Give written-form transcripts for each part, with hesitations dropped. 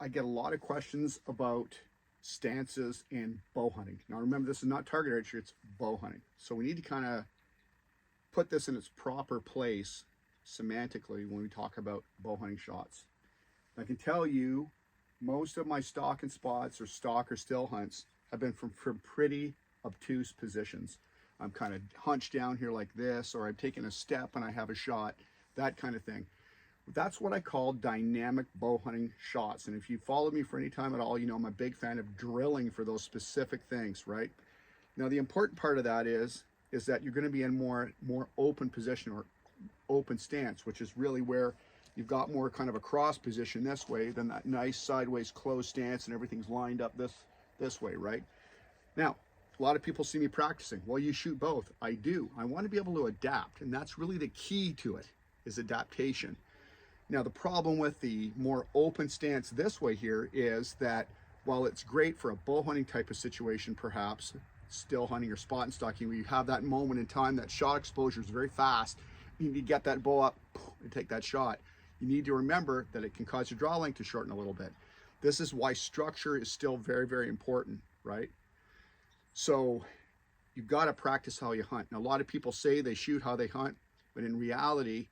I get a lot of questions about stances and bow hunting. Now remember, this is not target archery, it's bow hunting. So we need to kind of put this in its proper place semantically when we talk about bow hunting shots. I can tell you most of my stock and spots or stock or still hunts have been from pretty obtuse positions. I'm kind of hunched down here like this, or I've taken a step and I have a shot, that kind of thing. That's what I call dynamic bow hunting shots. And if you followed me for any time at all, you know I'm a big fan of drilling for those specific things, right? Now the important part of that is that you're going to be in more open position or open stance, which is really where you've got more kind of a cross position this way than that nice sideways closed stance and everything's lined up this way, right? Now, a lot of people see me practicing. Well, you shoot both. I do. I want to be able to adapt, and that's really the key to it, is adaptation. Now, the problem with the more open stance this way here is that while it's great for a bow hunting type of situation, perhaps still hunting or spot and stalking, where you have that moment in time, that shot exposure is very fast, you need to get that bow up and take that shot. You need to remember that it can cause your draw length to shorten a little bit. This is why structure is still very, very important, right? So you've got to practice how you hunt. Now, a lot of people say they shoot how they hunt, but in reality,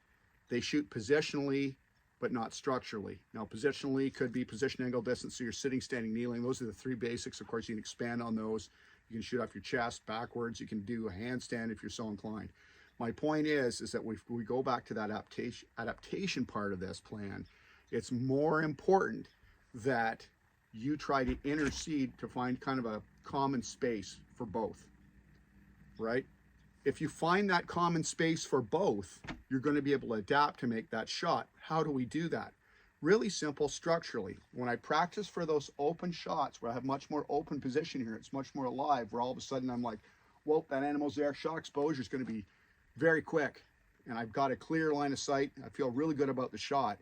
they shoot positionally, but not structurally. Now, positionally could be position, angle, distance, so you're sitting, standing, kneeling. Those are the three basics. Of course, you can expand on those. You can shoot off your chest, backwards. You can do a handstand if you're so inclined. My point is that we go back to that adaptation part of this plan. It's more important that you try to intercede to find kind of a common space for both, right? If you find that common space for both, you're going to be able to adapt to make that shot. How do we do that? Really simple structurally. When I practice for those open shots where I have much more open position here, it's much more alive, where all of a sudden I'm like, whoa, that animal's there. Shot exposure is going to be very quick, and I've got a clear line of sight. I feel really good about the shot.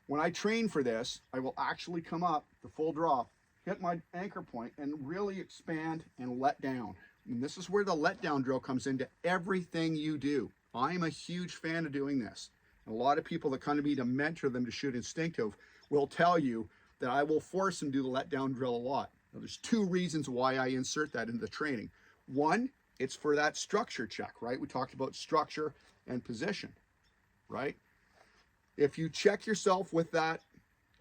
When I train for this, I will actually come up the full draw, hit my anchor point, and really expand and let down. And this is where the letdown drill comes into everything you do. I'm a huge fan of doing this. And a lot of people that come to me to mentor them to shoot instinctive will tell you that I will force them to do the letdown drill a lot. Now, there's two reasons why I insert that into the training. One, it's for that structure check, right? We talked about structure and position, right? If you check yourself with that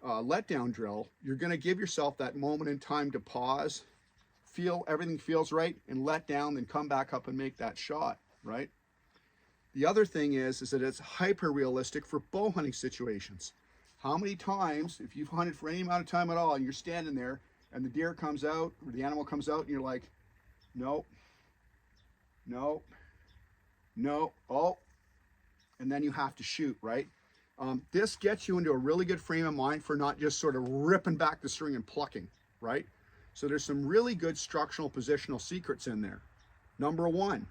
letdown drill, you're going to give yourself that moment in time to pause, feel everything feels right, and let down, then come back up and make that shot, right? The other thing is that it's hyper realistic for bow hunting situations. How many times, if you've hunted for any amount of time at all, and you're standing there, and the deer comes out, or the animal comes out, and you're like, nope, no, no, oh, and then you have to shoot, right? This gets you into a really good frame of mind for not just sort of ripping back the string and plucking, right? So there's some really good structural positional secrets in there. Number one,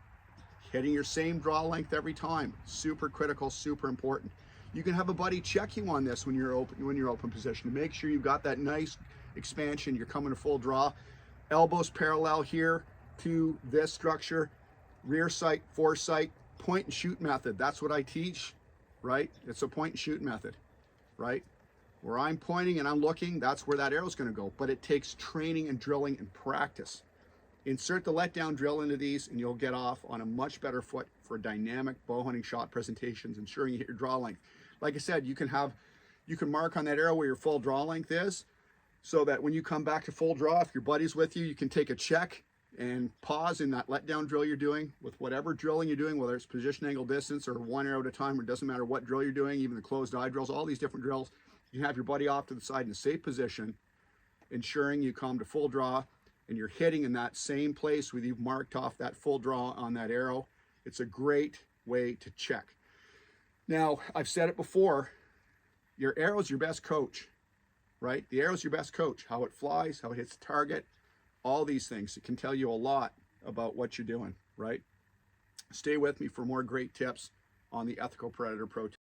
hitting your same draw length every time. Super critical, super important. You can have a buddy check you on this when you're open position to make sure you've got that nice expansion. You're coming to full draw. Elbows parallel here to this structure. Rear sight, foresight, point and shoot method. That's what I teach, right? It's a point and shoot method, right? Where I'm pointing and I'm looking, that's where that arrow's going to go. But it takes training and drilling and practice. Insert the letdown drill into these and you'll get off on a much better foot for dynamic bow hunting shot presentations, ensuring you hit your draw length. Like I said, you can mark on that arrow where your full draw length is, so that when you come back to full draw, if your buddy's with you, you can take a check and pause in that letdown drill you're doing with whatever drilling you're doing, whether it's position, angle, distance, or one arrow at a time, or it doesn't matter what drill you're doing, even the closed eye drills, all these different drills. You have your buddy off to the side in a safe position, ensuring you come to full draw and you're hitting in that same place where you've marked off that full draw on that arrow. It's a great way to check. Now, I've said it before, your arrow's your best coach, right? The arrow's your best coach. How it flies, how it hits the target, all these things. It can tell you a lot about what you're doing, right? Stay with me for more great tips on the Ethical Predator Pro Tip.